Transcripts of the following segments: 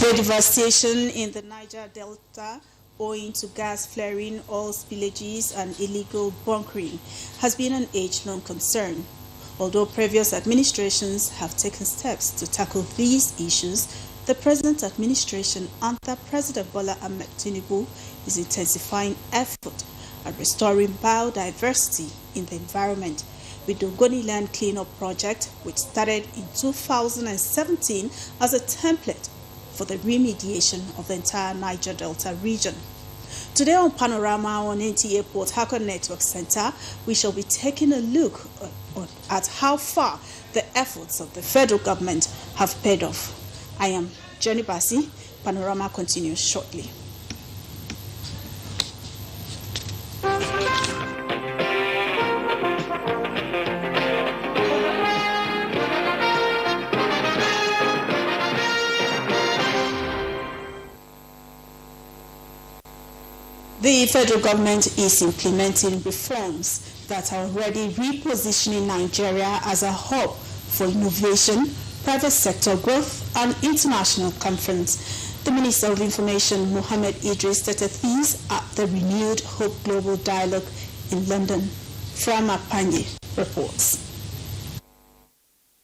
The devastation in the Niger Delta owing to gas flaring, oil spillages and illegal bunkering has been an age-long concern. Although previous administrations have taken steps to tackle these issues, the present administration under President Bola Ahmed Tinubu is intensifying effort at restoring biodiversity in the environment with the Ogoni Land Cleanup Project, which started in 2017 as a template for the remediation of the entire Niger Delta region. Today on Panorama on NTA Port Harcourt Network Center, we shall be taking a look at how far the efforts of the federal government have paid off. I am Jenny Bassi. Panorama continues shortly. The federal government is implementing reforms that are already repositioning Nigeria as a hub for innovation, private sector growth, and international conference. The Minister of Information, Mohammed Idris, stated these at the renewed Hope Global Dialogue in London. Frama Pange reports.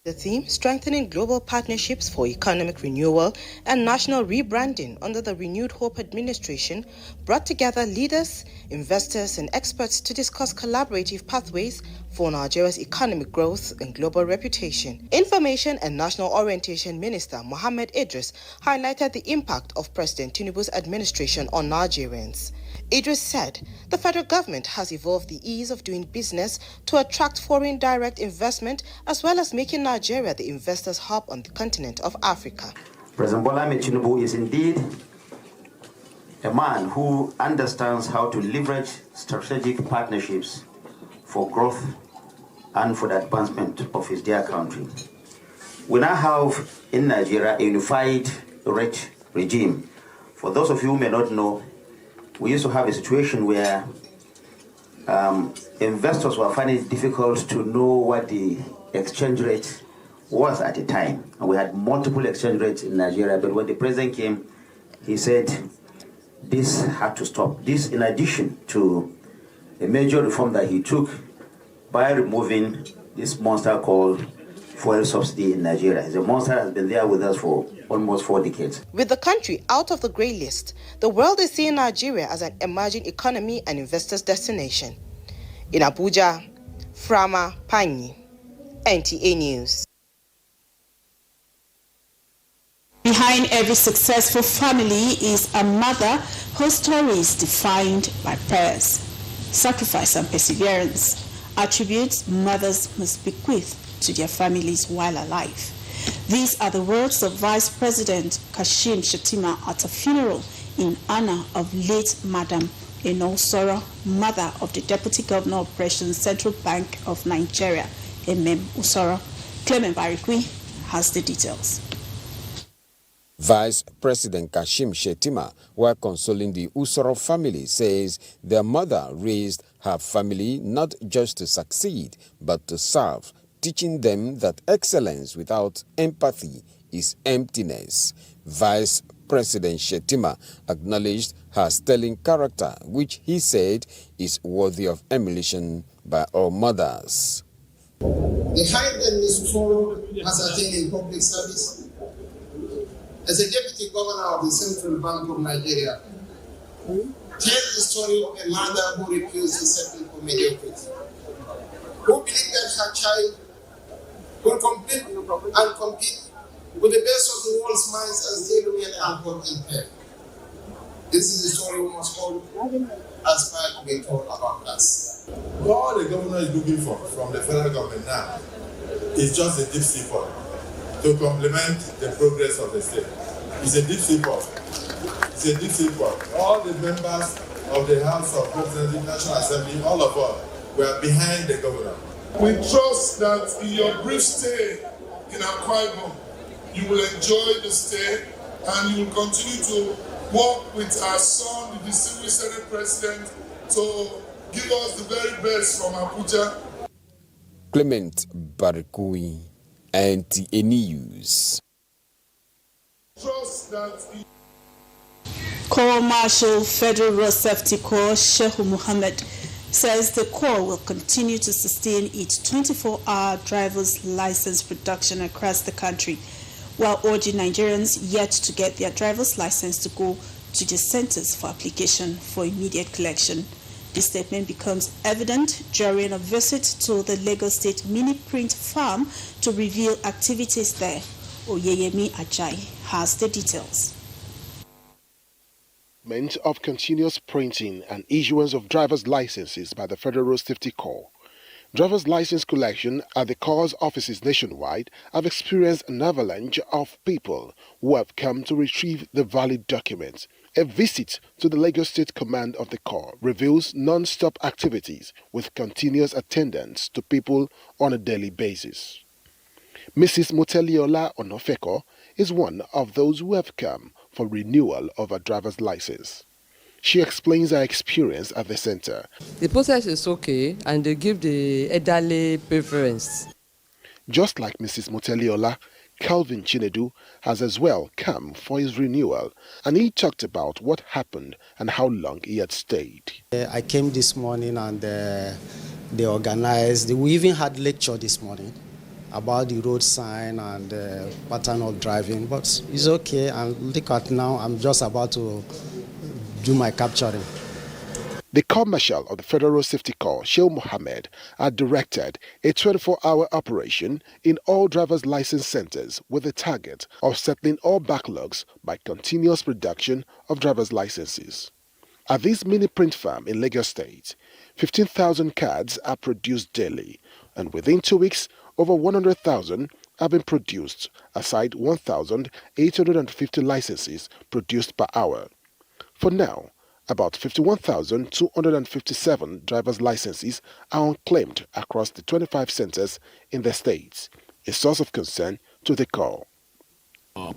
The theme, strengthening global partnerships for economic renewal and national rebranding under the renewed Hope administration, brought together leaders, investors, and experts to discuss collaborative pathways for Nigeria's economic growth and global reputation. Information and National Orientation Minister Mohammed Idris highlighted the impact of President Tinubu's administration on Nigerians. Idris said the federal government has evolved the ease of doing business to attract foreign direct investment, as well as making Nigeria the investors' hub on the continent of Africa. President Bola Ahmed Tinubu is indeed a man who understands how to leverage strategic partnerships for growth and for the advancement of his dear country. We now have in Nigeria a unified rate regime. For those of you who may not know, we used to have a situation where investors were finding it difficult to know what the exchange rate was at the time. And we had multiple exchange rates in Nigeria, but when the president came, he said this had to stop. This in addition to a major reform that he took by removing this monster called fuel subsidy in Nigeria. The monster has been there with us for almost 4 decades. With the country out of the grey list, the world is seeing Nigeria as an emerging economy and investors' destination. In Abuja, Frama Panyi, NTA News. Behind every successful family is a mother whose story is defined by prayers, sacrifice, and perseverance, attributes mothers must bequeath to their families while alive. These are the words of Vice President Kashim Shettima at a funeral in honor of late Madam Enosoro, mother of the Deputy Governor of Operations Central Bank of Nigeria, Usoro. Clement Barikwi has the details. Vice President Kashim Shettima, while consoling the Usoro family, says their mother raised her family not just to succeed, but to serve, teaching them that excellence without empathy is emptiness. Vice President Shettima acknowledged her sterling character, which he said is worthy of emulation by all mothers. The height that Ms. Toro has attained in public service as a Deputy Governor of the Central Bank of Nigeria tells the story of a mother who refused to settle for mediocrity, who believed that her child could compete with the best of the world's minds and still remain anchored in faith. This is the story we must all aspire to be told about us. All the governor is looking for from the federal government now is just a deep sleeper to complement the progress of the state. It's a deep sleeper. It's a deep sleeper. All the members of the House of Representatives, National Assembly, all of us were behind the governor. We trust that in your brief stay in Akwa Ibom, you will enjoy the stay and you will continue to work with our son, the distinguished Senate President, to give us the very best from Abuja. Clement Barikui, NTA News. Trust that Corps Marshal Federal Road Safety Corps Shehu Mohammed says the Corps will continue to sustain its 24-hour driver's license production across the country, while urging Nigerians yet to get their driver's license to go to the centers for application for immediate collection. This statement becomes evident during a visit to the Lagos State mini print farm to reveal activities there. Oyeyemi Ajayi has the details. Of continuous printing and issuance of driver's licenses by the Federal Road Safety Corps. Driver's license collection at the Corps offices nationwide have experienced an avalanche of people who have come to retrieve the valid documents. A visit to the Lagos State Command of the Corps reveals non-stop activities with continuous attendance to people on a daily basis. Mrs. Moteliola Onofeko is one of those who have come for renewal of her driver's license. She explains her experience at the center. The process is okay and they give the elderly preference. Just like Mrs. Moteliola, Calvin Chinedu has as well come for his renewal, and he talked about what happened and how long he had stayed. I came this morning and they organized, we even had lecture this morning about the road sign and pattern of driving, but it's okay. And look at now, I'm just about to do my capturing. The Corps Marshal of the Federal Road Safety Corps, Shehu Mohammed, had directed a 24-hour operation in all driver's license centers with the target of settling all backlogs by continuous production of driver's licenses. At this mini print farm in Lagos State, 15,000 cards are produced daily, and within 2 weeks, over 100,000 have been produced, aside 1,850 licenses produced per hour. For now, about 51,257 driver's licenses are unclaimed across the 25 centers in the state, a source of concern to the Corps.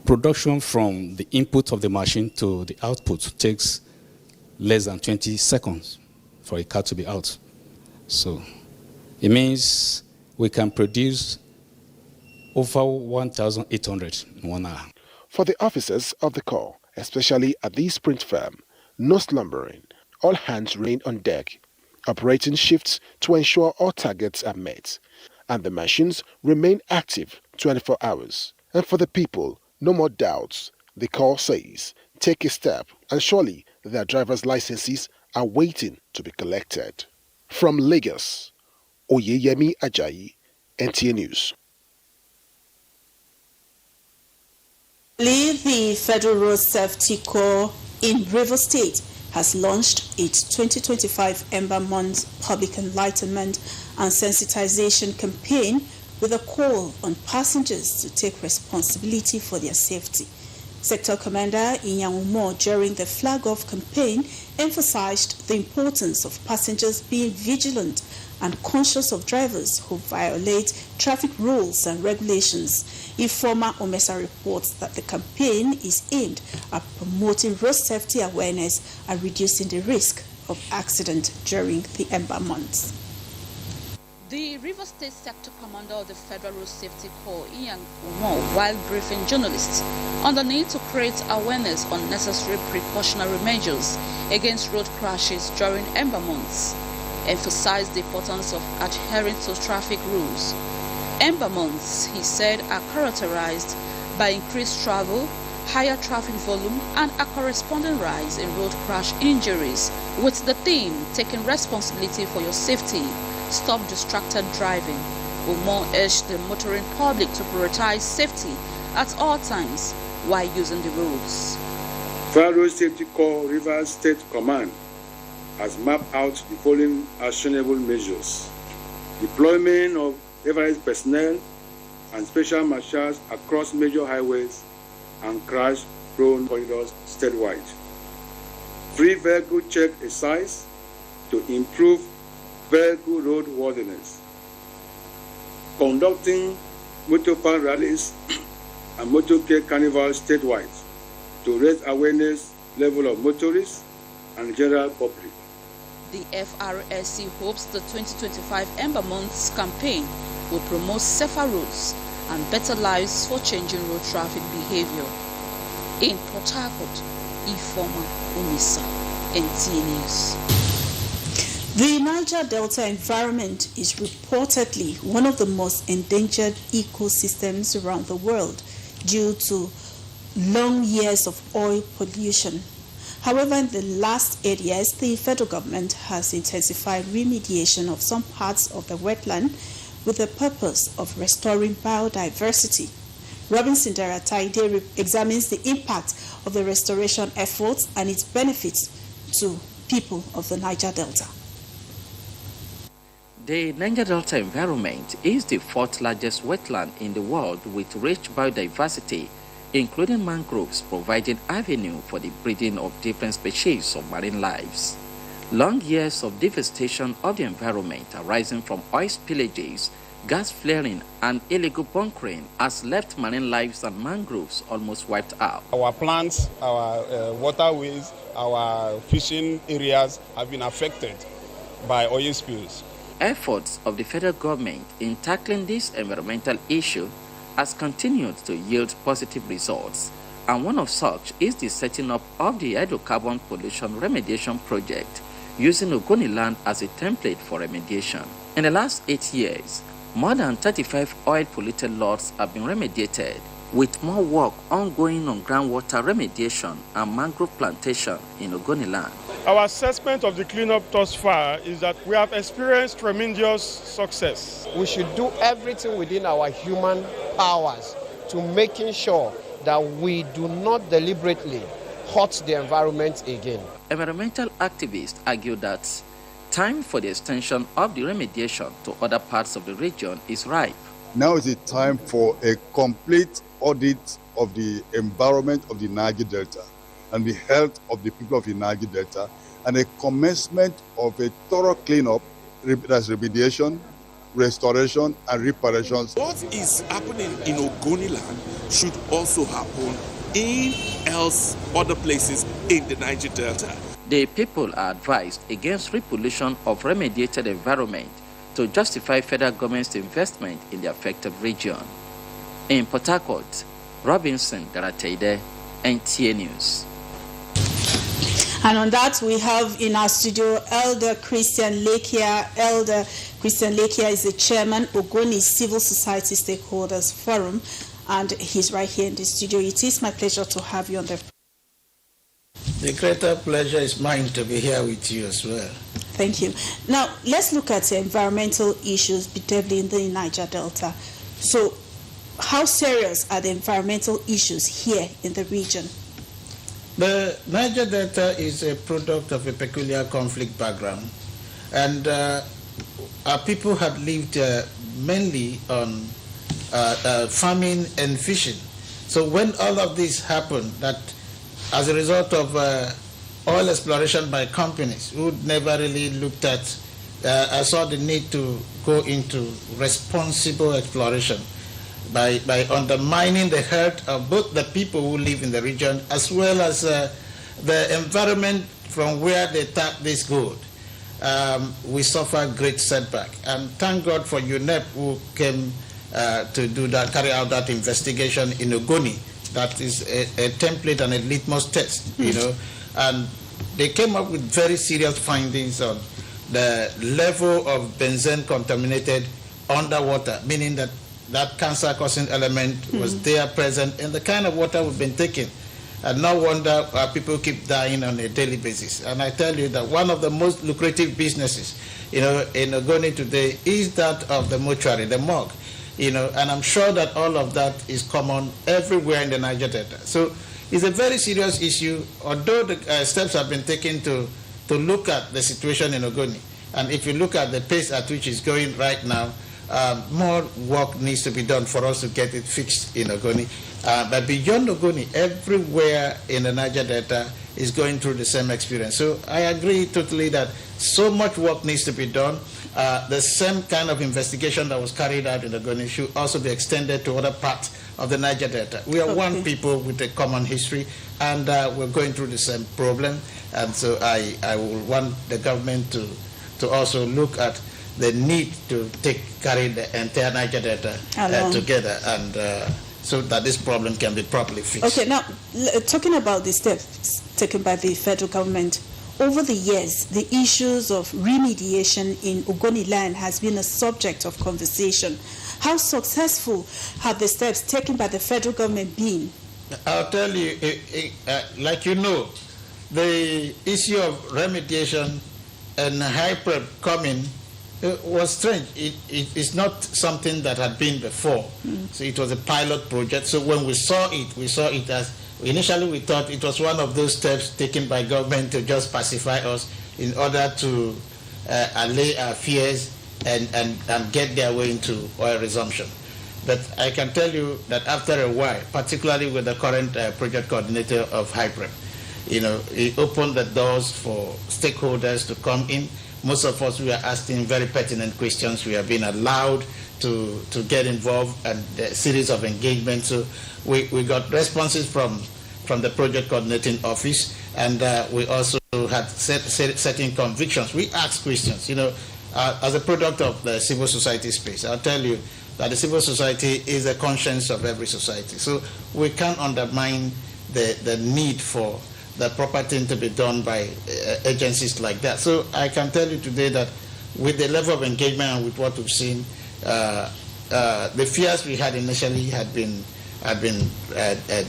Production from the input of the machine to the output takes less than 20 seconds for a card to be out. So it means we can produce over 1,800 in 1 hour. For the officers of the Corps, especially at this print firm, no slumbering. All hands remain on deck, operating shifts to ensure all targets are met, and the machines remain active 24 hours. And for the people, no more doubts. The Corps says, take a step, and surely their driver's licenses are waiting to be collected. From Lagos, Oyeyemi Ajayi, NTA News. The Federal Road Safety Corps in Rivers State has launched its 2025 Ember Month Public Enlightenment and Sensitization campaign with a call on passengers to take responsibility for their safety. Sector Commander Inyang Umo, during the flag-off campaign, emphasized the importance of passengers being vigilant and conscious of drivers who violate traffic rules and regulations. Informa Omesa reports that the campaign is aimed at promoting road safety awareness and reducing the risk of accident during the Ember months. The Rivers State Sector Commander of the Federal Road Safety Corps, Inyang Umo, while briefing journalists on the need to create awareness on necessary precautionary measures against road crashes during Ember months, emphasized the importance of adhering to traffic rules. Ember months, he said, are characterized by increased travel, higher traffic volume, and a corresponding rise in road crash injuries, with the theme taking responsibility for your safety. Stop distracted driving. Umo urged the motoring public to prioritize safety at all times while using the roads. Federal Road Safety Corps Rivers State Command has mapped out the following actionable measures: deployment of reference personnel and special marshals across major highways and crash-prone corridors statewide. Free vehicle check exercise to improve vehicle roadworthiness. Conducting motor park rallies and motorcade carnivals statewide to raise awareness level of motorists and general public. The FRSC hopes the 2025 Ember Months campaign will promote safer roads and better lives for changing road traffic behavior. In Port Harcourt, Ifoma Umisa, NTA News. The Niger Delta environment is reportedly one of the most endangered ecosystems around the world due to long years of oil pollution. However, in the last 8 years, the federal government has intensified remediation of some parts of the wetland with the purpose of restoring biodiversity. Robinson Darataide examines the impact of the restoration efforts and its benefits to people of the Niger Delta. The Niger Delta environment is the fourth largest wetland in the world with rich biodiversity, including mangroves providing avenue for the breeding of different species of marine lives. Long years of devastation of the environment arising from oil spillages, gas flaring and illegal bunkering has left marine lives and mangroves almost wiped out. Our plants, our waterways, our fishing areas have been affected by oil spills. Efforts of the federal government in tackling this environmental issue has continued to yield positive results, and one of such is the setting up of the hydrocarbon pollution remediation project, using Ogoni land as a template for remediation. In the last 8 years, more than 35 oil-polluted lots have been remediated, with more work ongoing on groundwater remediation and mangrove plantation in Ogoni land. Our assessment of the cleanup thus far is that we have experienced tremendous success. We should do everything within our human powers to making sure that we do not deliberately hurt the environment again. Environmental activists argue that time for the extension of the remediation to other parts of the region is ripe. Now is the time for a complete audit of the environment of the Niger Delta and the health of the people of the Niger Delta, and a commencement of a thorough cleanup, that's remediation, restoration, and reparations. What is happening in Ogoni land should also happen in other places in the Niger Delta. The people are advised against repollution of remediated environment to justify federal government's investment in the affected region. In Port Harcourt, Robinson Garateide, NTA News. And on that, we have in our studio Elder Christian Lekia. Elder Christian Lekia is the chairman of Ogoni Civil Society Stakeholders Forum, and he's right here in the studio. It is my pleasure to have you on the. The greater pleasure is mine to be here with you as well. Thank you. Now, let's look at the environmental issues, particularly in the Niger Delta. So, how serious are the environmental issues here in the region? The Niger Delta is a product of a peculiar conflict background, and our people had lived mainly on farming and fishing. So when all of this happened, that as a result of oil exploration by companies who never really looked at, I saw the need to go into responsible exploration by undermining the health of both the people who live in the region as well as the environment from where they tap this gold. We suffer great setback, and thank God for UNEP who came to do that, carry out that investigation in Ogoni. That is a template and a litmus test, you know, and they came up with very serious findings on the level of benzene contaminated underwater, meaning that that cancer-causing element was there present in the kind of water we've been taking. And no wonder people keep dying on a daily basis. And I tell you that one of the most lucrative businesses, you know, in Ogoni today is that of the mortuary, the morgue, you know, and I'm sure that all of that is common everywhere in the Niger Delta. So it's a very serious issue, although the steps have been taken to look at the situation in Ogoni. And if you look at the pace at which it's going right now, more work needs to be done for us to get it fixed in Ogoni. But beyond Ogoni, everywhere in the Niger Delta is going through the same experience. So I agree totally that so much work needs to be done. The same kind of investigation that was carried out in Ogoni should also be extended to other parts of the Niger Delta. We are one people with a common history, and we're going through the same problem. And so I will want the government to also look at the need to carry the entire Niger Delta together and so that this problem can be properly fixed. Okay, now talking about the steps taken by the federal government, over the years, the issues of remediation in Ogoniland has been a subject of conversation. How successful have the steps taken by the federal government been? I'll tell you, like you know, the issue of remediation and high prep coming was strange. It's not something that had been before. So it was a pilot project. So when we saw it as, initially we thought it was one of those steps taken by government to just pacify us in order to allay our fears and get their way into oil resumption. But I can tell you that after a while, particularly with the current project coordinator of HYPREP, it opened the doors for stakeholders to come in. Most of us, we are asking very pertinent questions. We are being allowed to get involved and a series of engagements. So we got responses from the project coordinating office, and we also had certain convictions. We asked questions, as a product of the civil society space. I'll tell you that the civil society is the conscience of every society. So we can't undermine the need for the proper thing to be done by agencies like that. So I can tell you today that with the level of engagement and with what we've seen, the fears we had initially had been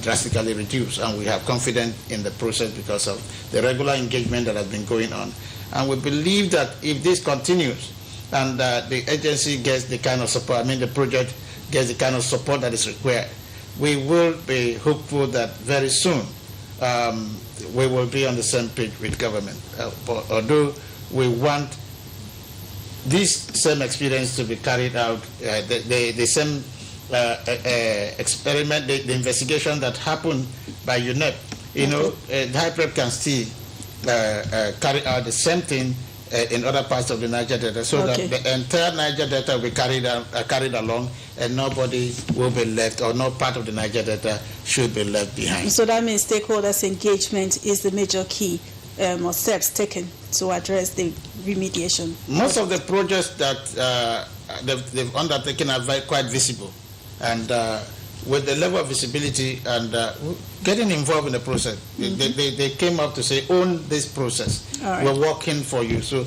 drastically reduced, and we have confidence in the process because of the regular engagement that has been going on. And we believe that if this continues and the agency gets the kind of support, the project gets the kind of support that is required, we will be hopeful that very soon we will be on the same page with government. Although we want this same experience to be carried out, the same experiment, the investigation that happened by UNEP, the HYPREP can still carry out the same thing in other parts of the Niger Delta, so that the entire Niger Delta will be carried along, and nobody will be left, or no part of the Niger Delta should be left behind. So that means stakeholders' engagement is the major key or steps taken to address the remediation. Most of the projects that they've undertaken are quite visible, and with the level of visibility and getting involved in the process, they came up to say, own this process. Right. We're working for you. So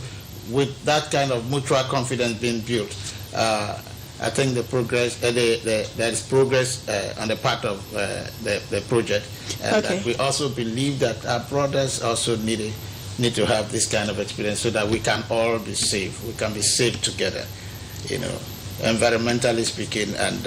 with that kind of mutual confidence being built, I think the progress, there is progress on the part of the project. And we also believe that our brothers also need to have this kind of experience so that we can all be safe. We can be safe together, environmentally speaking, and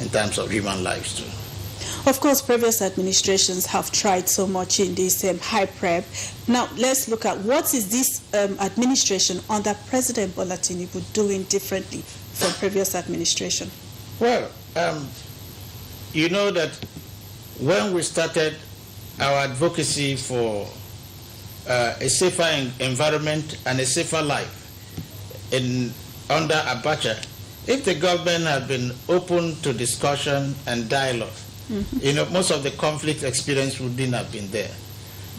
in terms of human lives too. Of course, previous administrations have tried so much in this HYPREP. Now, let's look at what is this administration under President Bola Tinubu doing differently from previous administration? Well, you know that when we started our advocacy for a safer environment and a safer life under Abuja, if the government had been open to discussion and dialogue, most of the conflict experience wouldn't have been there.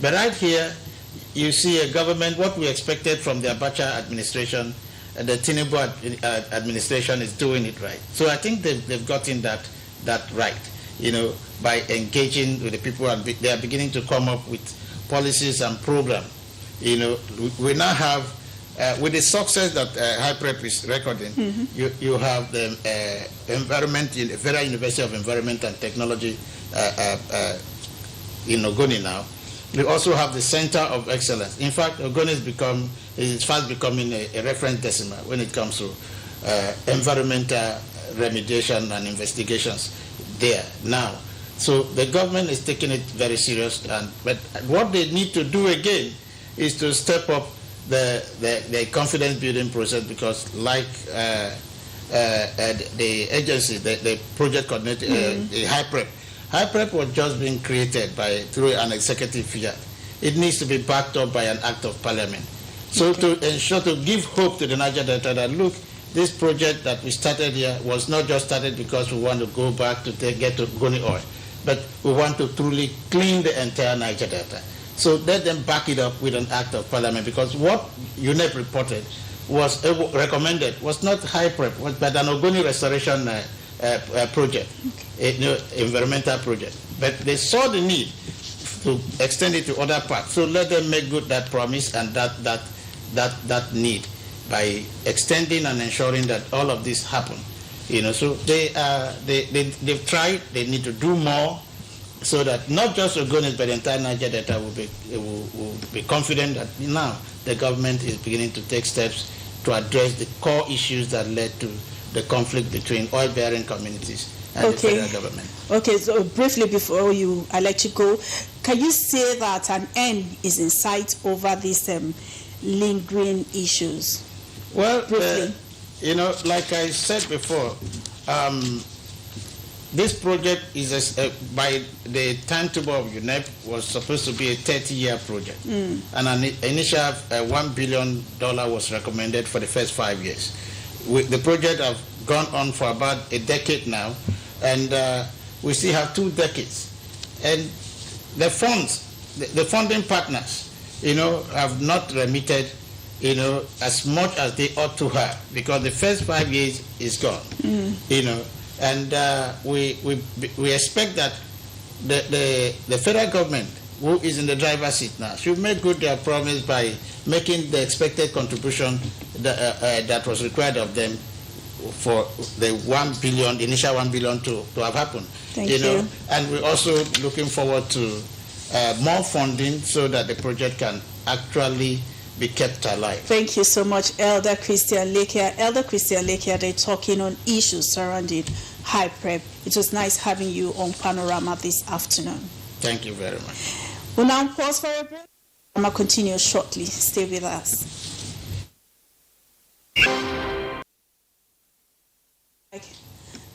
But right here, you see a government, what we expected from the Abuja administration, the Tinubu administration is doing it right. So I think they've gotten that right, by engaging with the people, and they are beginning to come up with policies and programs. We now have, with the success that HYPREP is recording, you have the Federal University of Environment and Technology in Ogoni now. We also have the Center of Excellence. In fact, Ogoni is fast becoming a reference decimal when it comes to environmental remediation and investigations there now. So the government is taking it very serious, but what they need to do again is to step up the confidence building process, because like the agency, the project coordinator, the HYPREP was just being created through an executive fiat. It needs to be backed up by an act of parliament. So to ensure, to give hope to the Niger Delta that, look, this project that we started here was not just started because we want to go back to get to Ogoni oil, but we want to truly clean the entire Niger Delta. So let them back it up with an act of parliament, because what UNEP reported was recommended was not HYPREP, but an Ogoni restoration project, environmental project. But they saw the need to extend it to other parts. So let them make good that promise and that need by extending and ensuring that all of this happen. So they've tried. They need to do more, so that not just Ogonis but the entire Niger Delta will be confident that now the government is beginning to take steps to address the core issues that led to the conflict between oil-bearing communities and the federal government. Okay, so briefly before I let you go, can you say that an end is in sight over these lingering issues? Well, like I said before, this project is by the timetable of UNEP was supposed to be a 30-year project, and an initial $1 billion was recommended for the first 5 years. The project have gone on for about a decade now, and we still have 2 decades. And the funds, the funding partners, have not remitted, as much as they ought to have, because the first 5 years is gone, and we expect that the federal government, who is in the driver's seat now, should make good their promise by making the expected contribution that was required of them for the initial 1 billion to have happened. Thank you. And we're also looking forward to more funding so that the project can actually be kept alive. Thank you so much, Elder Christian Lekia. Elder Christian Lekia, they're talking on issues surrounding high prep. It was nice having you on Panorama this afternoon. Thank you very much. We'll now pause for a break. I'll continue shortly. Stay with us.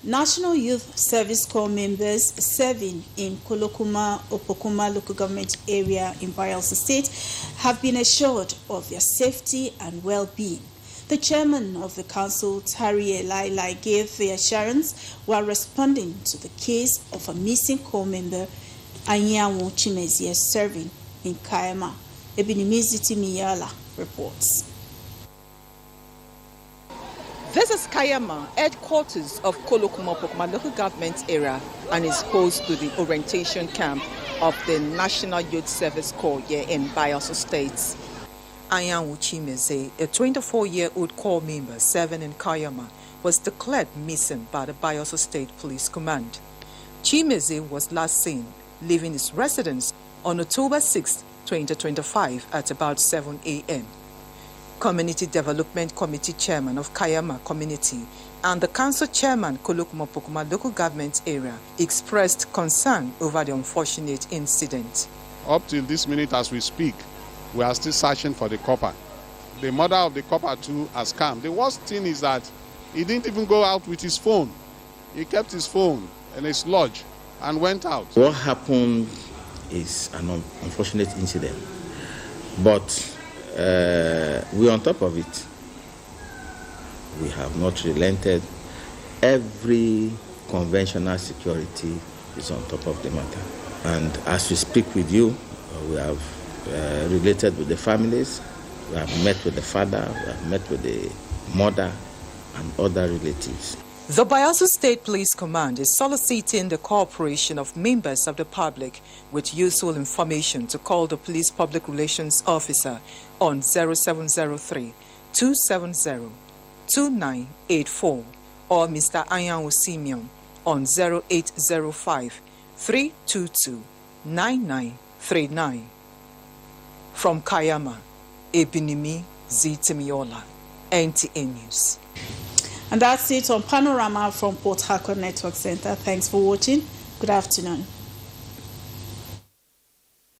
National Youth Service Corps members serving in Kolokuma, Opokuma local government area in Bayelsa State have been assured of their safety and well-being. The chairman of the council, Tari Elai, gave the assurance while responding to the case of a missing corps member, Anyanwu Chimezie, serving in Kayama. Ebinimiziti Miyala reports. This is Kayama, headquarters of Kolokuma Pokuma local government area, and is host to the orientation camp of the National Youth Service Corps here in Bayelsa State. Anyanwu Chimezie, a 24-year-old corps member serving in Kayama, was declared missing by the Bayelsa State Police Command. Chimezie was last seen leaving his residence on October 6, 2025 at about 7 a.m. Community Development Committee Chairman of Kayama Community and the Council Chairman Kolokuma Pokuma local government area expressed concern over the unfortunate incident. Up till this minute as we speak, we are still searching for the copper. The mother of the copper too has come. The worst thing is that he didn't even go out with his phone. He kept his phone in his lodge and went out. What happened is an unfortunate incident, but we're on top of it. We have not relented. Every conventional security is on top of the matter. And as we speak with you, we have related with the families, we have met with the father, we have met with the mother and other relatives. The Bayelsa State Police Command is soliciting the cooperation of members of the public with useful information to call the Police Public Relations Officer on 0703-270-2984 or Mr. Anyanwu Simeon on 0805-322-9939. From Kayama, Ebinimi Zitemiola, NTA News. And that's it on Panorama from Port Harcourt Network Center. Thanks for watching. Good afternoon.